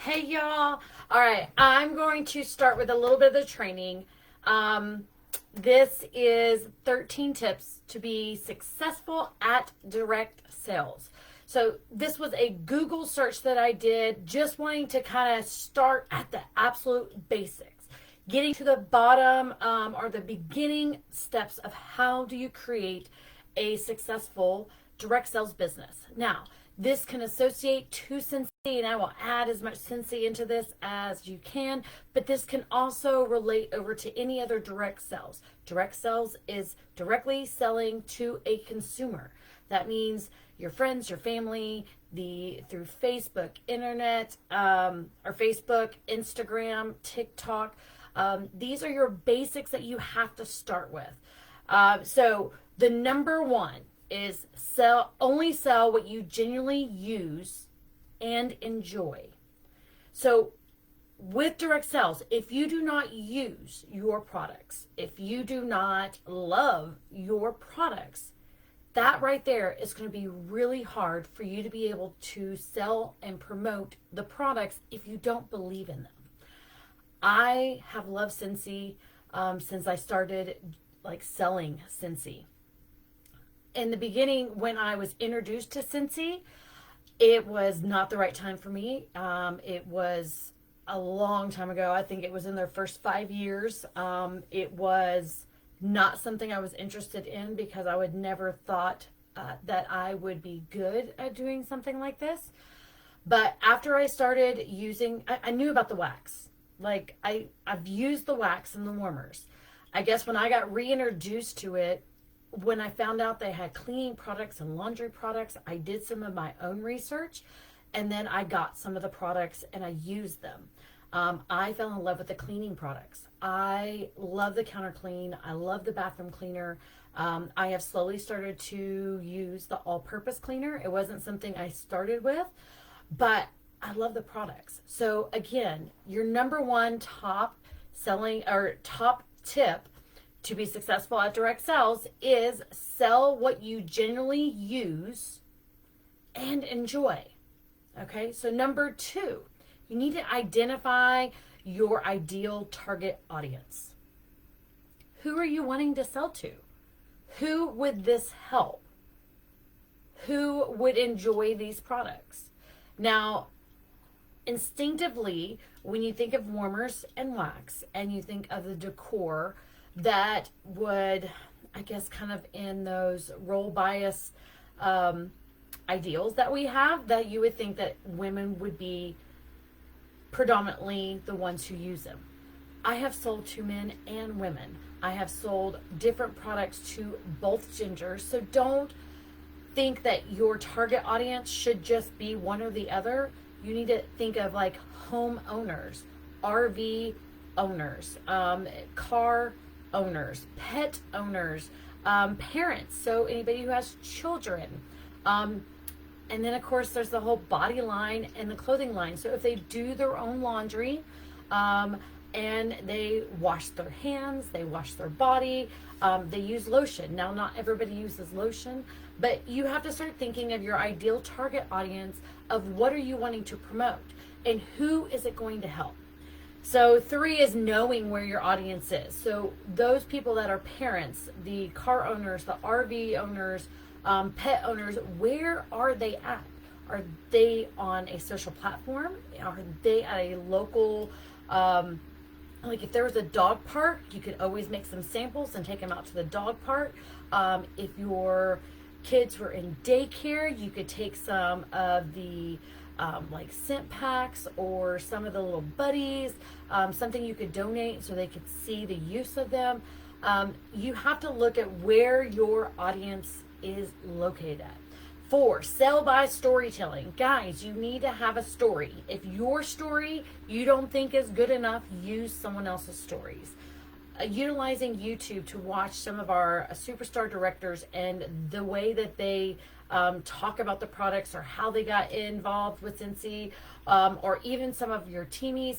Hey y'all. All right, I'm going to start with a little bit of the training. This is 13 tips to be successful at direct sales. So this was a Google search that I did, just wanting to kind of start at the absolute basics, getting to the bottom or the beginning steps of how do you create a successful direct sales business. Now, this can associate to Scentsy, and I will add as much Scentsy into this as you can, but this can also relate over to any other direct sales. Direct sales is directly selling to a consumer. That means your friends, your family, through Facebook, internet, or Facebook, Instagram, TikTok. These are your basics that you have to start with. So the number one is only sell what you genuinely use and enjoy. So with direct sales, if you do not use your products, if you do not love your products, that right there is going to be really hard for you to be able to sell and promote the products if you don't believe in them. I have loved Scentsy since I started selling Scentsy. In the beginning, when I was introduced to Scentsy, it was not the right time for me. It was a long time ago. I think it was in their first 5 years. It was not something I was interested in because I would never thought that I would be good at doing something like this. But after I started using, I knew about the wax. I've used the wax and the warmers. I guess when I got reintroduced to it, when I found out they had cleaning products and laundry products, I did some of my own research, and then I got some of the products and I used them. I fell in love with the cleaning products. I love the counter clean. I love the bathroom cleaner. I have slowly started to use the all-purpose cleaner. It wasn't something I started with, but I love the products. So again, your number one top selling or top tip to be successful at direct sales is sell what you genuinely use and enjoy. Okay, so number two, you need to identify your ideal target audience. Who are you wanting to sell to? Who would this help? Who would enjoy these products? Now, instinctively, when you think of warmers and wax and you think of the decor, that would, I guess, kind of in those role bias ideals that we have, that you would think that women would be predominantly the ones who use them. I have sold to men and women. I have sold different products to both genders. So don't think that your target audience should just be one or the other. You need to think of like home owners, RV owners, car owners, pet owners, parents, so anybody who has children. And then, of course, there's the whole body line and the clothing line. So if they do their own laundry and they wash their hands, they wash their body, they use lotion. Now, not everybody uses lotion, but you have to start thinking of your ideal target audience of what are you wanting to promote and who is it going to help. So 3 is knowing where your audience is. So those people that are parents, the car owners, the RV owners, pet owners, where are they at? Are they on a social platform? Are they at a local, like if there was a dog park, you could always make some samples and take them out to the dog park. If your kids were in daycare, you could take some of the like scent packs or some of the little buddies, something you could donate so they could see the use of them. You have to look at where your audience is located at. 4, sell by storytelling. Guys, you need to have a story. If your story you don't think is good enough, use someone else's stories. Utilizing YouTube to watch some of our superstar directors and the way that they talk about the products or how they got involved with Scentsy, or even some of your teamies,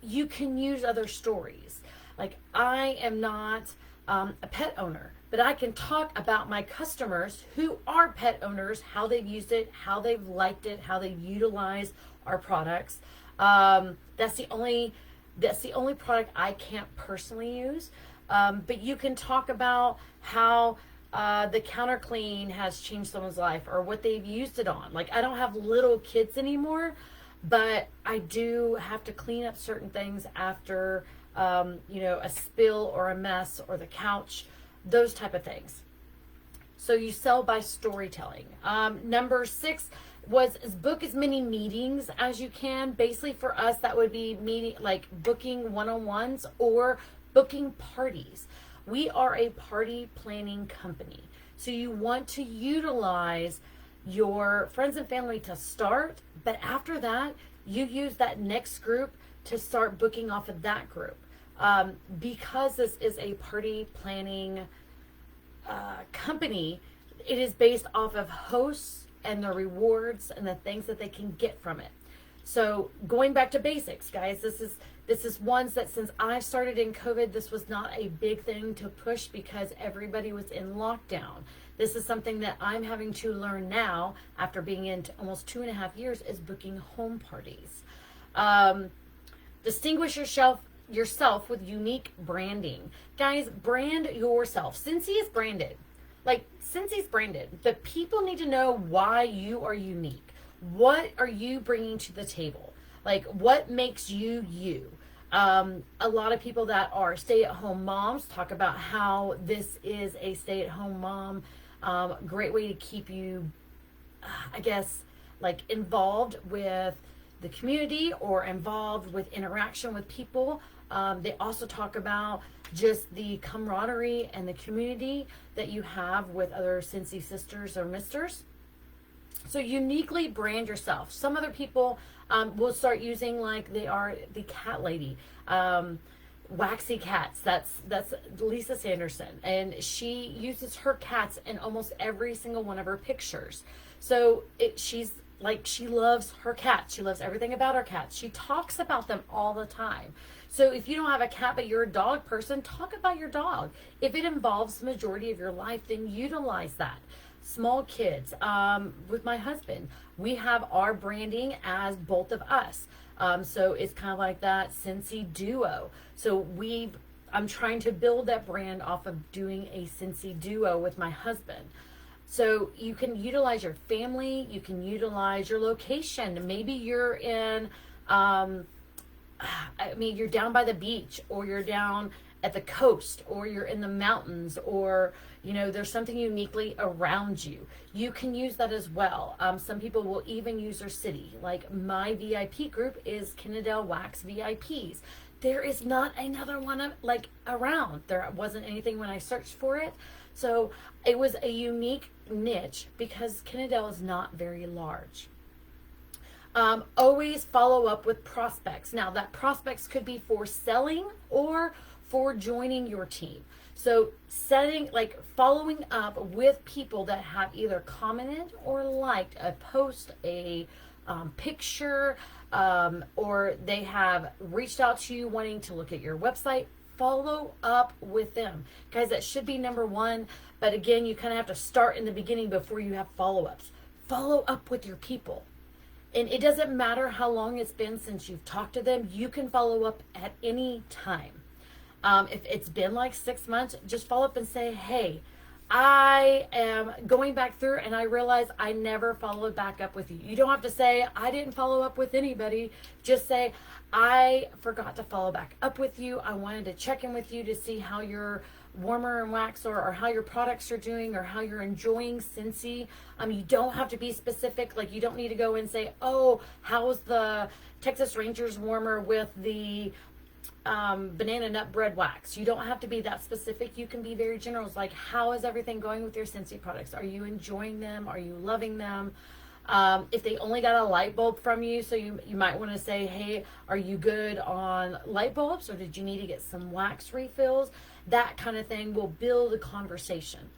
you can use other stories. Like, I am not a pet owner, but I can talk about my customers who are pet owners, how they've used it, how they've liked it, how they've utilized our products. That's the only product I can't personally use. But you can talk about how the counter clean has changed someone's life or what they've used it on. Like, I don't have little kids anymore, but I do have to clean up certain things after, a spill or a mess or the couch, those type of things. So you sell by storytelling. Number 6 was book as many meetings as you can. Basically for us, that would be booking one-on-ones or booking parties. We are a party planning company. So you want to utilize your friends and family to start, but after that, you use that next group to start booking off of that group. Because this is a party planning company, it is based off of hosts and the rewards and the things that they can get from it. So going back to basics, guys, this is ones that since I started in COVID, this was not a big thing to push because everybody was in lockdown. This is something that I'm having to learn now after being in almost 2.5 years, is booking home parties. Distinguish yourself with unique branding. Guys, brand yourself. Scentsy is branded. Scentsy's branded, but people need to know why you are unique. What are you bringing to the table? What makes you you? A lot of people that are stay-at-home moms talk about how this is a stay-at-home mom. Great way to keep you, involved with the community or involved with interaction with people. They also talk about just the camaraderie and the community that you have with other Scentsy sisters or misters. So uniquely brand yourself. Some other people will start using they are the cat lady, waxy cats. That's Lisa Sanderson, and she uses her cats in almost every single one of her pictures. So she loves her cats. She loves everything about her cats. She talks about them all the time. So if you don't have a cat but you're a dog person, talk about your dog. If it involves the majority of your life, then utilize that. Small kids, with my husband, we have our branding as both of us. So it's kind of like that Scentsy duo. So I'm trying to build that brand off of doing a Scentsy duo with my husband. So you can utilize your family, you can utilize your location. Maybe you're in, you're down by the beach, or you're down at the coast, or you're in the mountains, or there's something uniquely around you. You can use that as well. Some people will even use their city. Like my VIP group is Kennedale Wax VIPs. There is not another one around. There wasn't anything when I searched for it. So it was a unique niche because Kennedale is not very large. Always follow up with prospects. Now that prospects could be for selling or for joining your team. So following up with people that have either commented or liked a post, a picture, or they have reached out to you wanting to look at your website. Follow up with them. Guys, that should be number 1. But again, you kind of have to start in the beginning before you have follow-ups. Follow up with your people. And it doesn't matter how long it's been since you've talked to them. You can follow up at any time. If it's been 6 months, just follow up and say, hey, I am going back through and I realize I never followed back up with you. You don't have to say, I didn't follow up with anybody. Just say, I forgot to follow back up with you. I wanted to check in with you to see how your warmer and wax or how your products are doing or how you're enjoying Scentsy. You don't have to be specific. You don't need to go and say, oh, how's the Texas Rangers warmer with the banana nut bread wax. You don't have to be that specific. You can be very general. It's how is everything going with your Scentsy products? Are you enjoying them? Are you loving them? If they only got a light bulb from you, so you might want to say, hey, are you good on light bulbs, or did you need to get some wax refills? That kind of thing will build a conversation.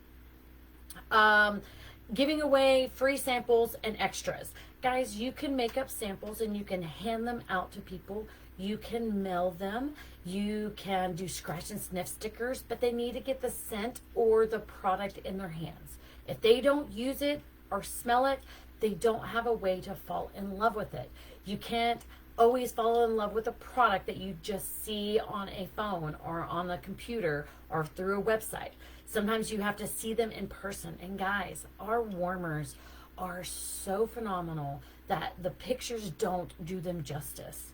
Giving away free samples and extras. Guys, you can make up samples and you can hand them out to people. You can mail them. You can do scratch and sniff stickers, but they need to get the scent or the product in their hands. If they don't use it or smell it, they don't have a way to fall in love with it. You can't always fall in love with a product that you just see on a phone or on a computer or through a website. Sometimes you have to see them in person. And guys, our warmers are so phenomenal that the pictures don't do them justice.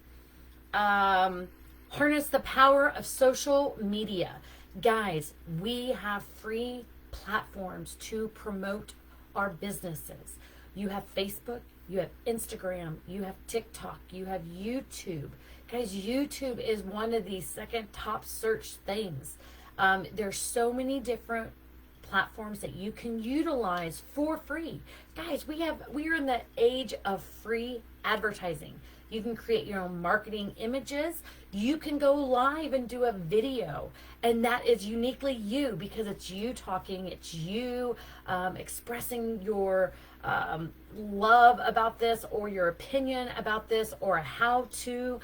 Harness the power of social media. Guys, we have free platforms to promote our businesses. You have Facebook, you have Instagram, you have TikTok, you have YouTube. Guys, YouTube is one of the second top search things. There's so many different platforms that you can utilize for free. Guys, we are in the age of free advertising. You can create your own marketing images. You can go live and do a video, and that is uniquely you because it's you talking, it's you expressing your love about this or your opinion about this or a how-to.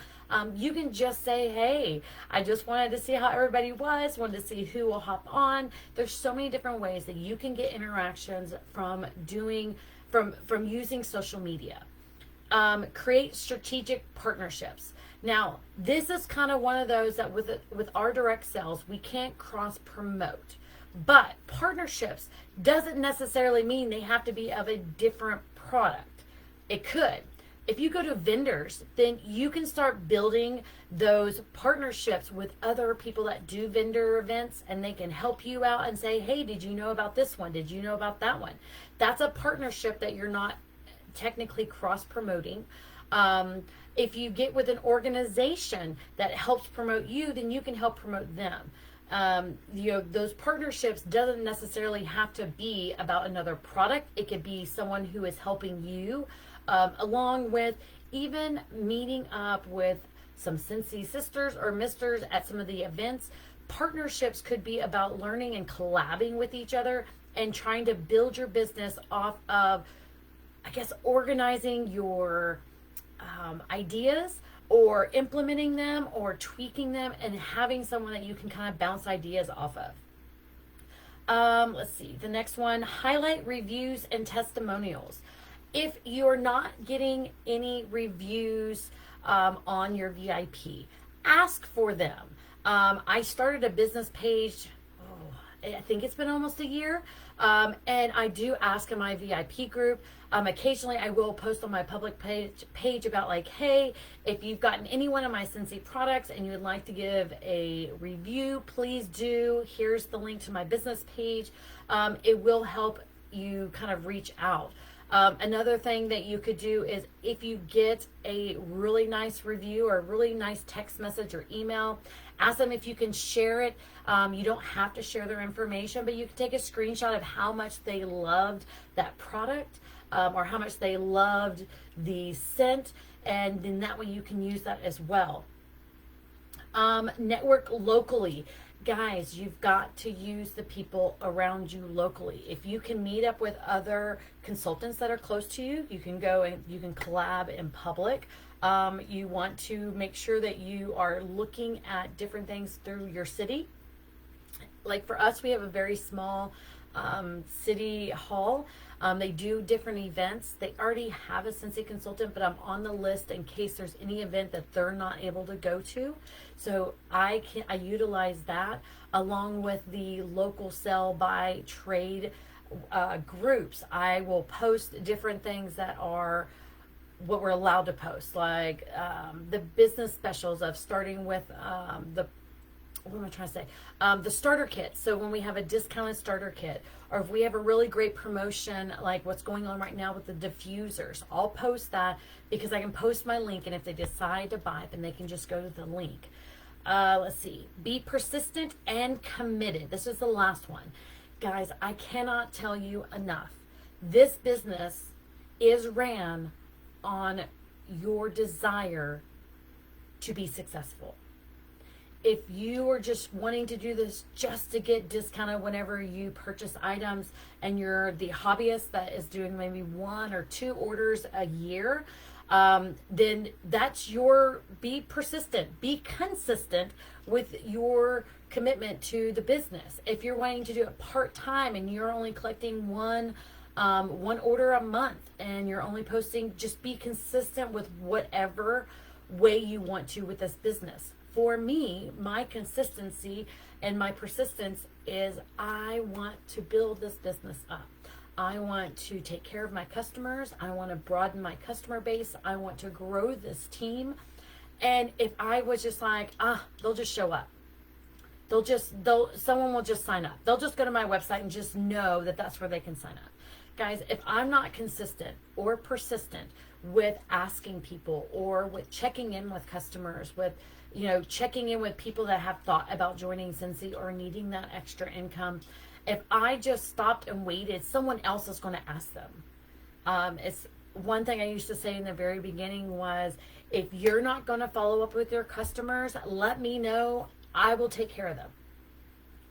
You can just say, hey, I just wanted to see how everybody was, wanted to see who will hop on. There's so many different ways that you can get interactions from using social media. Create strategic partnerships. Now, this is kind of one of those that with our direct sales, we can't cross promote. But partnerships doesn't necessarily mean they have to be of a different product. It could. If you go to vendors, then you can start building those partnerships with other people that do vendor events, and they can help you out and say, hey, did you know about this one? Did you know about that one? That's a partnership that you're not technically cross promoting. If you get with an organization that helps promote you, then you can help promote them. Those partnerships doesn't necessarily have to be about another product. It could be someone who is helping you, along with even meeting up with some Scentsy sisters or misters at some of the events. Partnerships could be about learning and collabing with each other and trying to build your business off of, I guess, organizing your ideas or implementing them or tweaking them and having someone that you can kind of bounce ideas off of. Let's see, the next one, highlight reviews and testimonials. If you're not getting any reviews on your VIP, ask for them. I started a business page, I think it's been almost a year, and I do ask in my VIP group. Occasionally I will post on my public page about like, hey, if you've gotten any one of my Scentsy products and you would like to give a review, please do. Here's the link to my business page. It will help you kind of reach out. Another thing that you could do is if you get a really nice review or a really nice text message or email, ask them if you can share it. You don't have to share their information, but you can take a screenshot of how much they loved that product or how much they loved the scent, and then that way you can use that as well. Network locally. Guys, you've got to use the people around you locally. If you can meet up with other consultants that are close to you, you can go and you can collab in public. You want to make sure that you are looking at different things through your city. Like for us, we have a very small city hall. They do different events. They already have a Scentsy consultant, but I'm on the list in case there's any event that they're not able to go to. So I utilize that along with the local sell by trade groups. I will post different things that are what we're allowed to post, like the business specials of starting with what am I trying to say? The starter kit. So when we have a discounted starter kit, or if we have a really great promotion, like what's going on right now with the diffusers, I'll post that because I can post my link, and if they decide to buy it, then they can just go to the link. Let's see. Be persistent and committed. This is the last one. Guys, I cannot tell you enough. This business is ran on your desire to be successful. If you are just wanting to do this just to get discounted whenever you purchase items, and you're the hobbyist that is doing maybe 1 or 2 orders a year, then that's be persistent, be consistent with your commitment to the business. If you're wanting to do it part-time and you're only collecting one order a month and you're only posting, just be consistent with whatever way you want to with this business. For me, my consistency and my persistence is I want to build this business up. I want to take care of my customers. I want to broaden my customer base. I want to grow this team. And if I was just like, they'll just show up. Someone will just sign up. They'll just go to my website and just know that that's where they can sign up. Guys, if I'm not consistent or persistent with asking people or with checking in with customers, with, checking in with people that have thought about joining Scentsy or needing that extra income, if I just stopped and waited, someone else is going to ask them. It's one thing I used to say in the very beginning was, if you're not going to follow up with your customers, let me know. I will take care of them,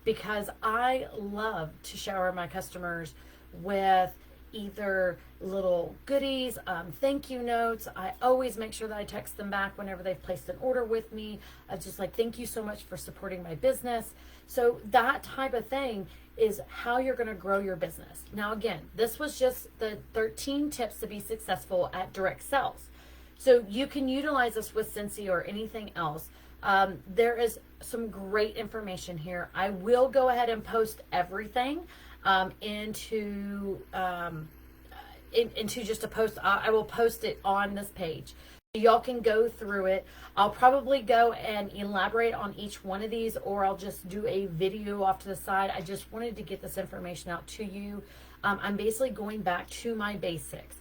because I love to shower my customers with either little goodies, thank you notes. I always make sure that I text them back whenever they've placed an order with me. Just like, thank you so much for supporting my business. So that type of thing is how you're going to grow your business. Now, again, this was just the 13 tips to be successful at direct sales. So you can utilize this with Scentsy or anything else. There is some great information here. I will go ahead and post everything into just a post. I will post it on this page. Y'all can go through it. I'll probably go and elaborate on each one of these, or I'll just do a video off to the side. I just wanted to get this information out to you. I'm basically going back to my basics.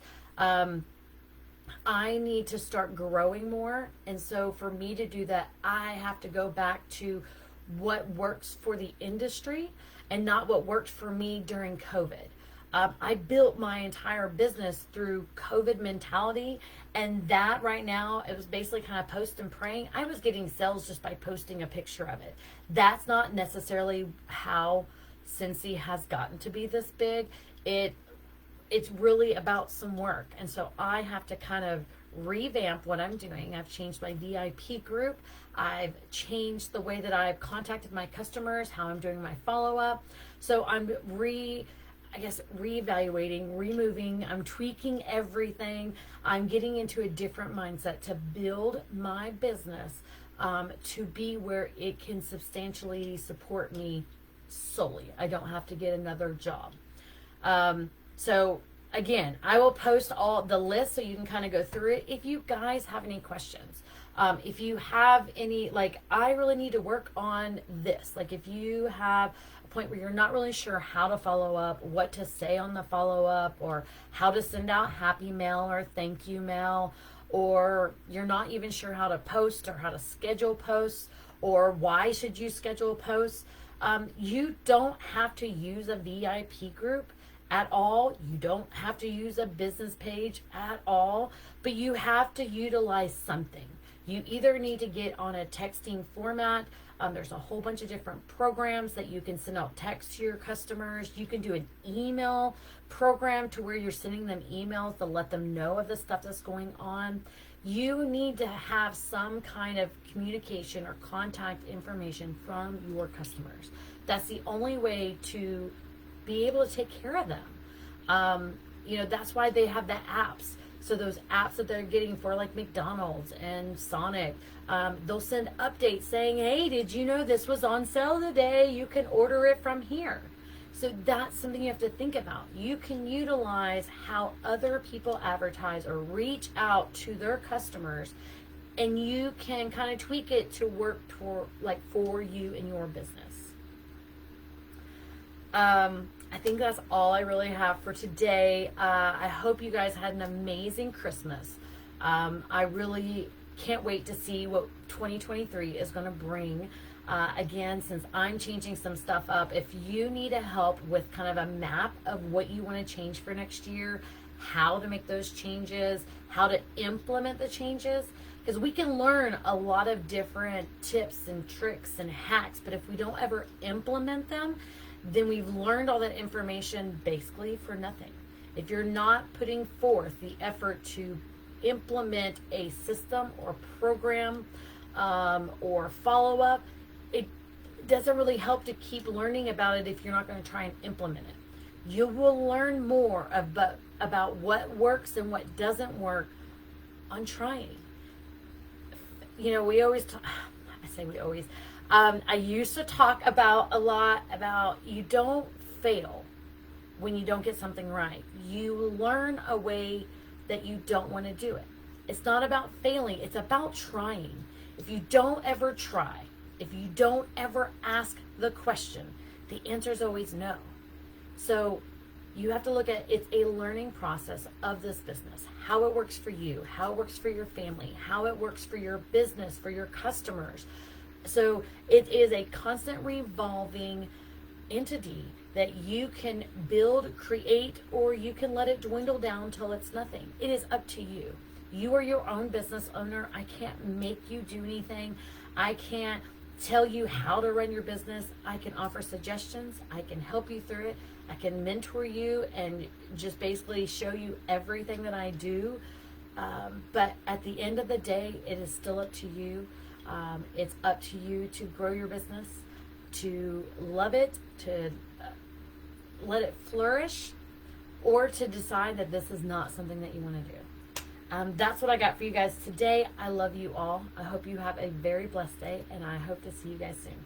I need to start growing more. And so for me to do that, I have to go back to what works for the industry and not what worked for me during COVID. I built my entire business through COVID mentality, and that right now, it was basically kind of post and praying. I was getting sales just by posting a picture of it. That's not necessarily how Scentsy has gotten to be this big. It's really about some work. And so I have to kind of revamp what I'm doing. I've changed my VIP group. I've changed the way that I've contacted my customers, how I'm doing my follow-up. So I'm reevaluating, removing, I'm tweaking everything. I'm getting into a different mindset to build my business to be where it can substantially support me solely. I don't have to get another job. So again, I will post all the list so you can kind of go through it. If you guys have any questions, if you have any, like, I really need to work on this. Like, if you have a point where you're not really sure how to follow up, what to say on the follow up, or how to send out happy mail or thank you mail, or you're not even sure how to post or how to schedule posts, or why should you schedule posts, you don't have to use a VIP group at all. You don't have to use a business page at all, but you have to utilize something. You either need to get on a texting format. There's a whole bunch of different programs that you can send out text to your customers. You can do an email program to where you're sending them emails to let them know of the stuff that's going on. You need to have some kind of communication or contact information from your customers. That's the only way to be able to take care of them. That's why they have the apps. So those apps that they're getting for like McDonald's and Sonic, they'll send updates saying, hey, did you know this was on sale today? You can order it from here. So that's something you have to think about. You can utilize how other people advertise or reach out to their customers, and you can kind of tweak it to work for you and your business. I think that's all I really have for today. I hope you guys had an amazing Christmas. I really can't wait to see what 2023 is going to bring. Again, since I'm changing some stuff up, if you need a help with kind of a map of what you want to change for next year, how to make those changes, how to implement the changes, because we can learn a lot of different tips and tricks and hacks, but if we don't ever implement them, then we've learned all that information basically for nothing. If you're not putting forth the effort to implement a system or program or follow-up, it doesn't really help to keep learning about it if you're not going to try and implement it. You will learn more about what works and what doesn't work on trying. You know, we always talk, I say we always, I used to talk about a lot about you don't fail when you don't get something right. You learn a way that you don't want to do it. It's not about failing, it's about trying. If you don't ever try, if you don't ever ask the question, the answer is always no. So you have to look at it's a learning process of this business, how it works for you, how it works for your family, how it works for your business, for your customers. So it is a constant revolving entity that you can build, create, or you can let it dwindle down till it's nothing. It is up to you. You are your own business owner. I can't make you do anything. I can't tell you how to run your business. I can offer suggestions. I can help you through it. I can mentor you and just basically show you everything that I do. But at the end of the day, it is still up to you. It's up to you to grow your business, to love it, to let it flourish, or to decide that this is not something that you want to do. That's what I got for you guys today. I love you all. I hope you have a very blessed day, and I hope to see you guys soon.